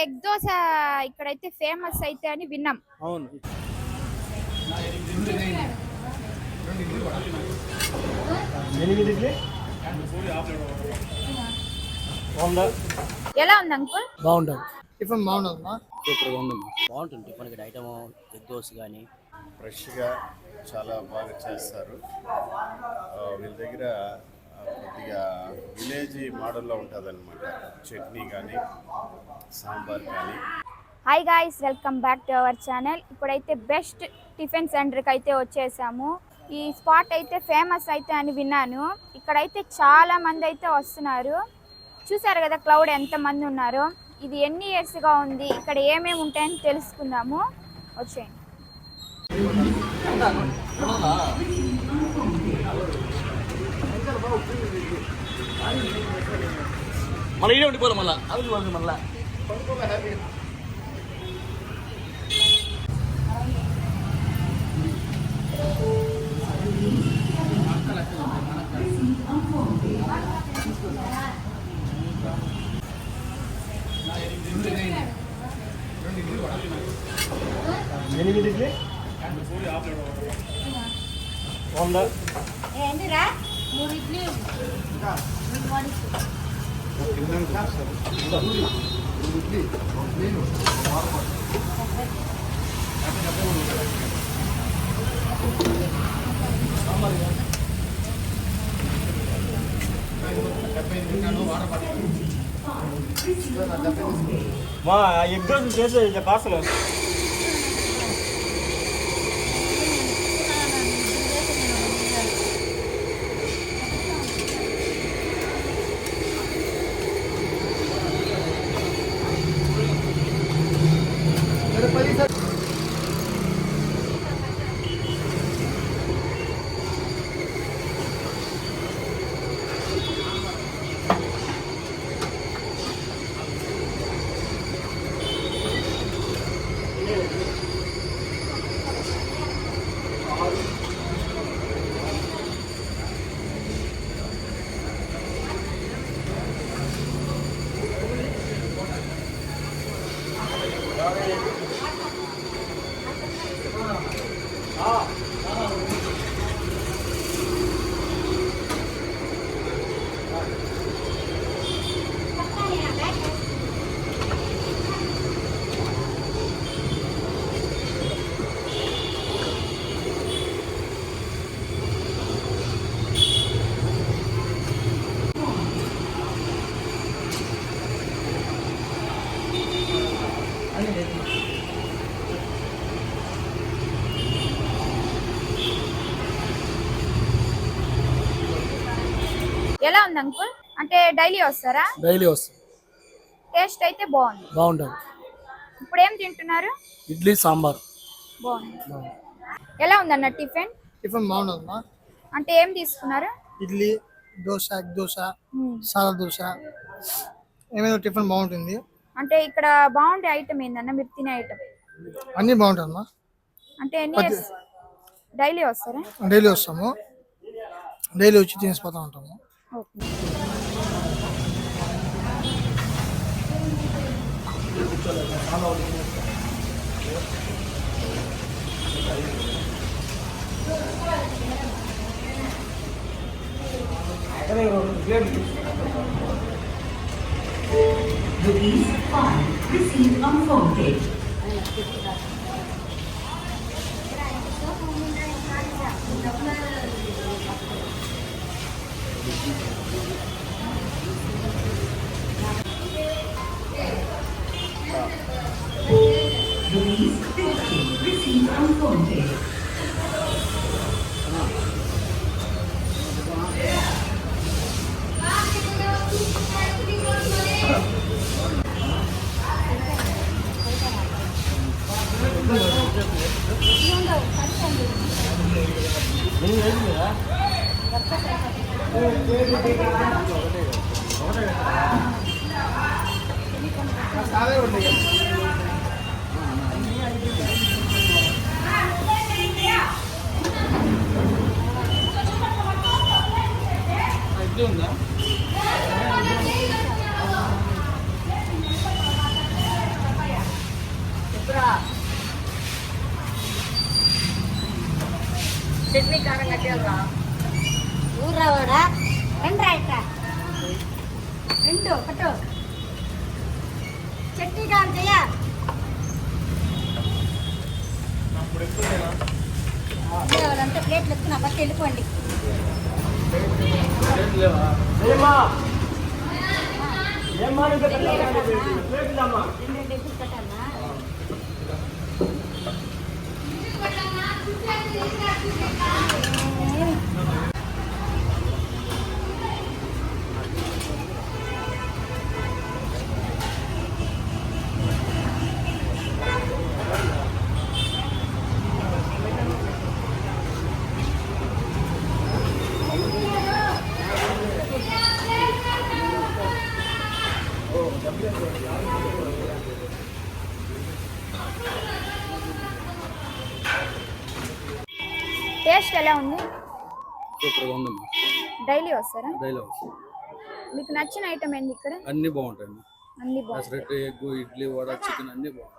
Egg dosa ఇక్కడైతే famous అయితే అని విన్నాం. అవును. ఎలా ఉంది అంకుల్? బాగుంటుంది. టిఫిన్ బాగుంటుందమ్మా. సూపర్గా ఉందమ్మా. బాగుంటుంది టిఫిన్ ఇక్కడ ఐటమ్ ఎగ్ దోశ కానీ ఫ్రెష్గా చాలా బాగా చేస్తారు. వీళ్ళ దగ్గర కొద్దిగా విలేజ్ మోడల్లో ఉంటుంది అనమాట. చట్నీ కానీ సాంబార్ కానీ. Hi guys, welcome back to our channel. ఇప్పుడైతే బెస్ట్ టిఫిన్ సెంటర్కి అయితే వచ్చేసాము. ఈ స్పాట్ అయితే ఫేమస్ అయితే అని విన్నాను. ఇక్కడైతే చాలా మంది అయితే వస్తున్నారు. చూసారు కదా క్లౌడ్ ఎంతమంది ఉన్నారో. ఇది ఎన్ని ఇయర్స్గా ఉంది, ఇక్కడ ఏమేమి ఉంటాయని తెలుసుకుందాము. వచ్చేయండి. మళ్ళీ ఇడే ఉండిపోవాలి. మళ్ళీ అవి మళ్ళీ మా ఎగ్ దోశ చేసే పార్సల్ ఎలా ఉంది అంకుల్? అంటే డైలీ వస్తారా? డైలీ వస్తాం. టేస్ట్ అయితే బాగుంటుంది. ఇప్పుడు ఏం తింటున్నారు? ఇడ్లీ సాంబార్. బాగుంది. ఎలా ఉందన్న టిఫిన్? టిఫిన్ బాగుంటుందమ్మా. అంటే ఏం తీసుకున్నారు? ఇడ్లీ, దోశ, ఎగ్ దోశ, సాదా దోశ, ఏమైనా టిఫిన్ బాగుంటుంది. అంటే ఇక్కడ బాగుండే ఐటమ్ ఏందన్న మీరు తినే ఐటమ్? అన్నీ బాగుంటుందమ్మా. అంటే ఎన్ని ఇయర్స్ డైలీ వస్తారా? డైలీ వస్తాము. డైలీ వచ్చి తినేసిపోతూ ఉంటాము. Received on phone page. Rupees 50 received on phone page. Chutney కారం కట్టేవా ఊర్రావాడా రెండ్రా ఇట్రా రెండు పట్టు చట్నీ కాంతయ్య వాళ్ళంతా ప్లేట్లు ఎత్తుకున్నా బట్టి వెళ్ళిపోండి రెండు ఎగ్గులు పెట్టాలా టేస్ట్ ఎలా ఉంది? సూపర్గా ఉందమ్మా. డైలీ వస్తారా? డైలీ వస్తుంది. మీకు నచ్చిన ఐటమ్ ఏంది ఇక్కడ? అన్నీ బాగుంటాయండి. అన్ని బాగుంటాయి. పెసరట్టు, ఎగ్గు, ఇడ్లీ, వడ, చికెన్ అన్నీ బాగుంటాయి.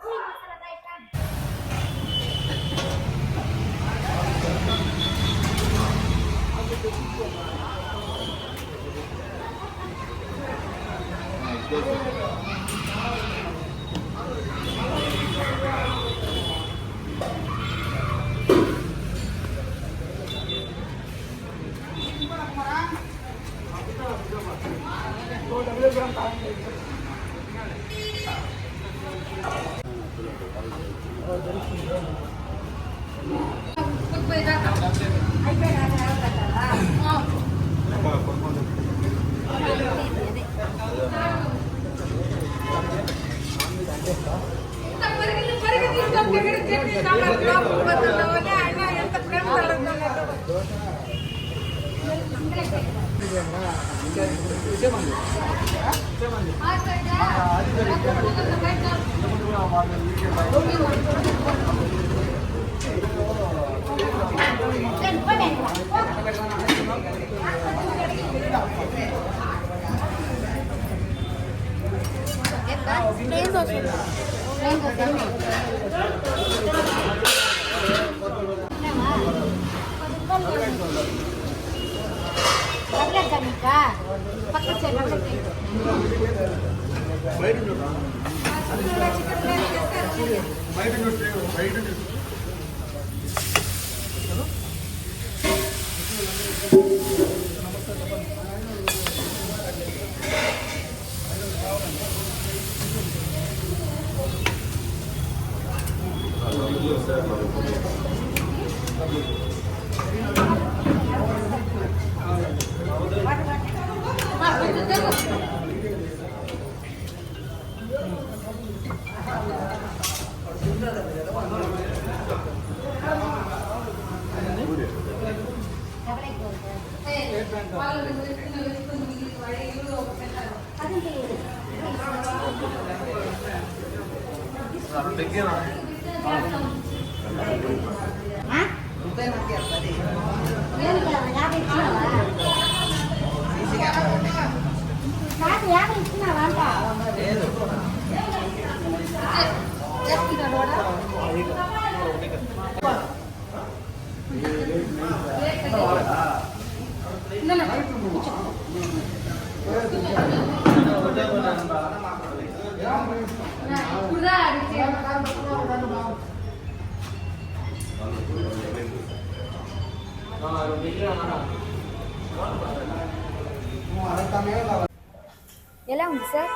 ఎలా ఉంది సార్?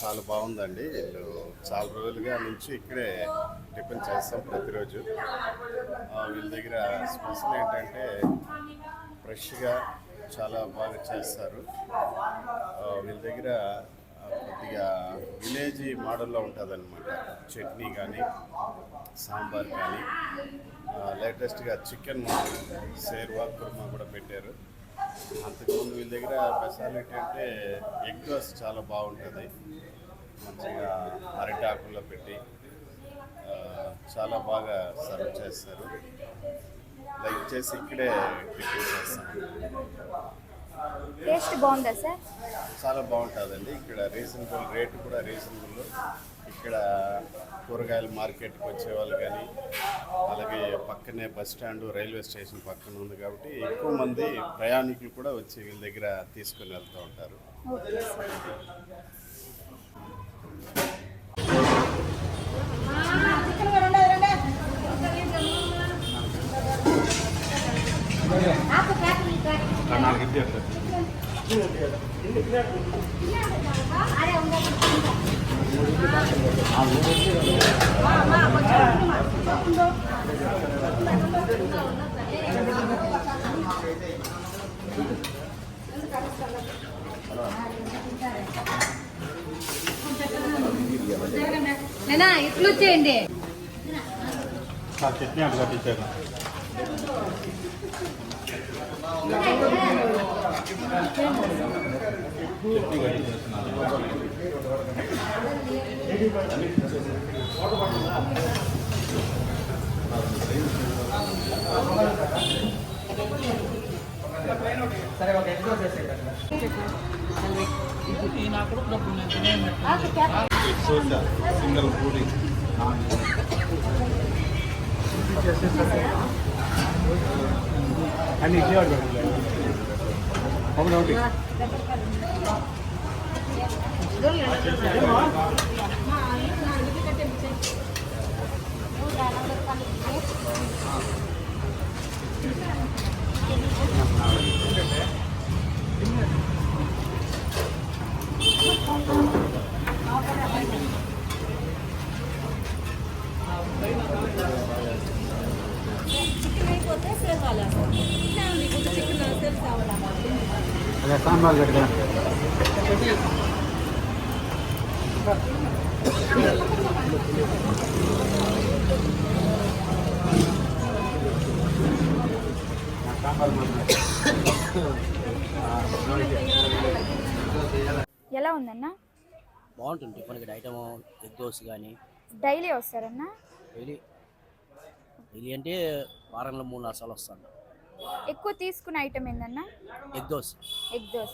చాలా బాగుందండి. వీళ్ళు చాలా రోజులుగా నుంచి ఇక్కడే టిఫిన్ చేస్తాం ప్రతిరోజు. వీళ్ళ దగ్గర స్పెషల్ ఏంటంటే ఫ్రెష్గా చాలా బాగా చేస్తారు. వీళ్ళ దగ్గర కొద్దిగా విలేజీ మోడల్లో ఉంటుంది అనమాట. చట్నీ కానీ సాంబార్ కానీ లేటెస్ట్గా చికెన్ షేర్వా కుర్మా కూడా పెట్టారు. అంతకుముందు వీళ్ళ దగ్గర స్పెషాలిటీ అంటే ఎగ్ దోశ చాలా బాగుంటుంది. మంచిగా అరిటాకుల్లో పెట్టి చాలా బాగా సర్వ్ చేస్తారు. లైక్ చేసి ఇక్కడే టిఫిన్ చేస్తాం. టేస్ట్ బాగుందా సార్? చాలా బాగుంటుందండి. ఇక్కడ రీజనబుల్ రేటు కూడా రీజనబుల్. ఇక్కడ కూరగాయల మార్కెట్కి వచ్చేవాళ్ళు కానీ, అలాగే పక్కనే బస్ స్టాండ్, రైల్వే స్టేషన్ పక్కన ఉంది కాబట్టి ఎక్కువ మంది ప్రయాణికులు కూడా వచ్చి వీళ్ళ దగ్గర తీసుకొని వెళ్తూ ఉంటారు. ఇట్లు వచ్చేయండి. చట్నీ అట్లా కట్టించారు. సింగల్ పూరి అన్ని ఇచ్చేవాడు. ఒకటి సాంబార్ గట్టిగా ఎలా ఉందన్న? బాగుంటుంది. టిఫిన్ ఇక్కడ ఐటమ్ ఎగ్ దోశ కానీ. డైలీ వస్తారన్న? డైలీ అంటే వారంలో 3-4 సార్లు వస్తాను. ఎక్కువ తీసుకునే ఐటమ్ ఏందన్న? ఎగ్ దోశ. ఎగ్ దోశ.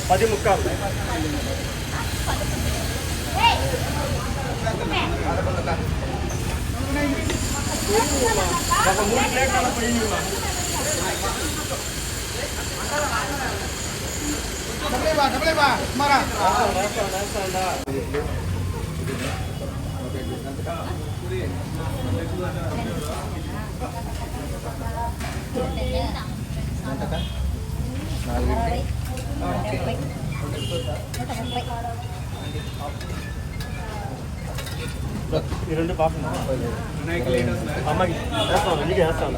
పది ముక్కాలు ఈ రెండు బాగుంది. అమ్మకి వేస్తాను, ఇంటికి వేస్తాను.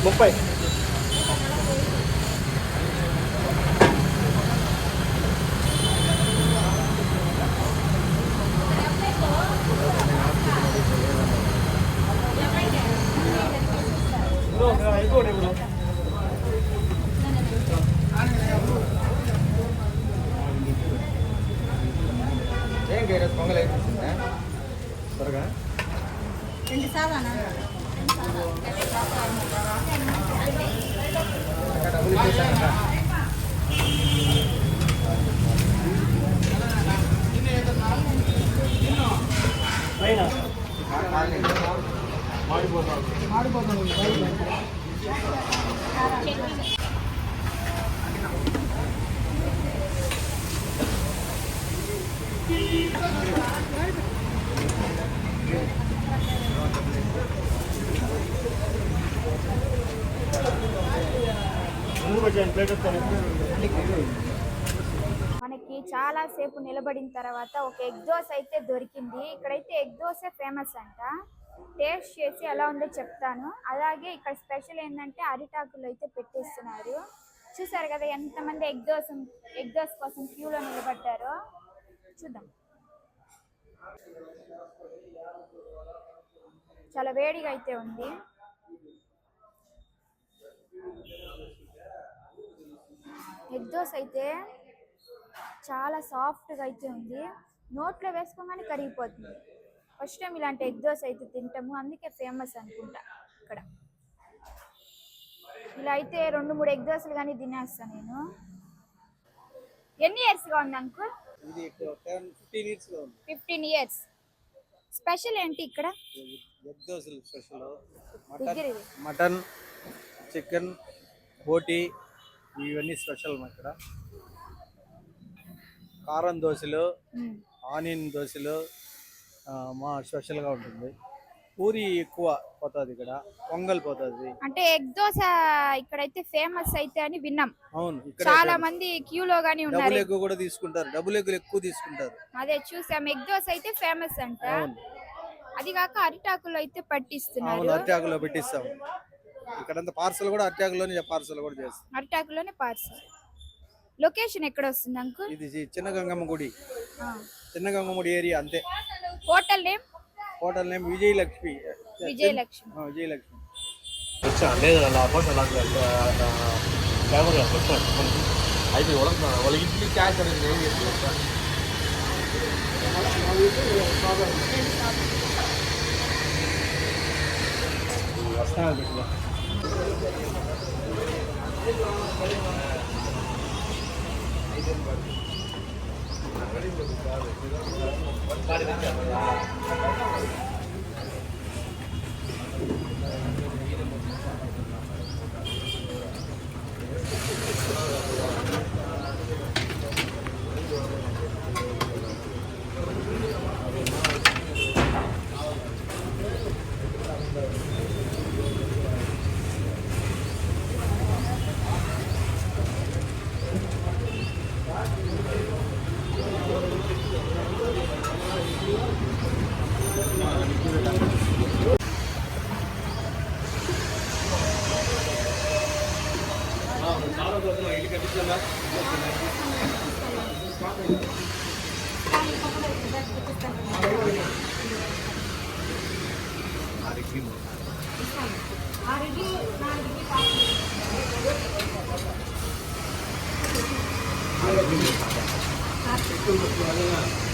ముప్పై పొంగల్ అయిపోతుందా త్వరగా? 2 సావానా? డబ్బులు ఇచ్చేసానంట. మనకి చాలా సేపు నిలబడిన తర్వాత ఒక ఎగ్ దోశ అయితే దొరికింది. ఇక్కడైతే ఎగ్ దోశ ఫేమస్ అంట. టేస్ట్ చేసి ఎలా ఉందో చెప్తాను. అలాగే ఇక్కడ స్పెషల్ ఏంటంటే అరిటాకులు అయితే పెట్టేస్తున్నారు. చూసారు కదా ఎంతమంది ఎగ్ దోశ కోసం క్యూలో నిలబడ్డారో. చూద్దాం. చాలా వేడిగా అయితే ఉంది. ఎగ్ దోశ అయితే చాలా సాఫ్ట్గా అయితే ఉంది. నోట్లో వేసుకోగానే కరిగిపోతుంది. ఫస్ట్ టైం ఇలాంటి ఎగ్ దోశ అయితే తింటాము, అందుకే ఫేమస్ అనుకుంటా ఇక్కడ. ఇలా అయితే 2-3 ఎగ్ దోశలు కానీ తినేస్తాను నేను. ఎన్ని ఇయర్స్గా ఉంది అంకుల్? ఇది 15 ఇయర్స్ లో ఉంది. 15 ఇయర్స్. స్పెషల్ ఏంటి ఇక్కడ? ఎగ్ దోశలు స్పెషల్. దగ్గర మటన్, చికెన్, బోటి ఇవన్నీ స్పెషల్ మా ఇక్కడ. కారం దోశలు, ఆనియన్ దోశలు మా స్పెషల్గా ఉంటుంది. పూరి ఎక్కువ పోతుంది ఇక్కడ, పొంగల్ పోతుంది. అంటే ఎగ్ దోశ ఇక్కడైతే ఫేమస్ అయితే అని విన్నాం. అవును, ఇక్కడ చాలా మంది క్యూలో గానీ డబుల్ ఉన్నారు. ఎగ్ కూడా తీసుకుంటారు, డబుల్ ఎగ్ ఎక్కువ తీసుకుంటారు. అదే చూసాం. ఎగ్ దోశ అయితే ఫేమస్ అంట. అవును, అది కాక అరిటాకులో అయితే పట్టిస్తున్నారు. అవును, అరిటాకులో పెట్టిస్తాం. ఇక్కడంతా పార్సల్ కూడా అరిటాకులోనే పార్సల్ కూడా చేస్తాం. అరిటాకులోనే పార్సల్. లొకేషన్ ఎక్కడ వస్తుంది అంకుల్? ఇది చిన్న గంగమ్మ గుడి, చిన్న గంగమ్మ గుడి ఏరియా అంతే. Hotel name? Hotel name Vijayalakshmi. Vijayalakshmi. Vijayalakshmi. అయితే వాళ్ళ ఇంటికి క్యాష్ అనేది ఏం చేస్తారు? ఆ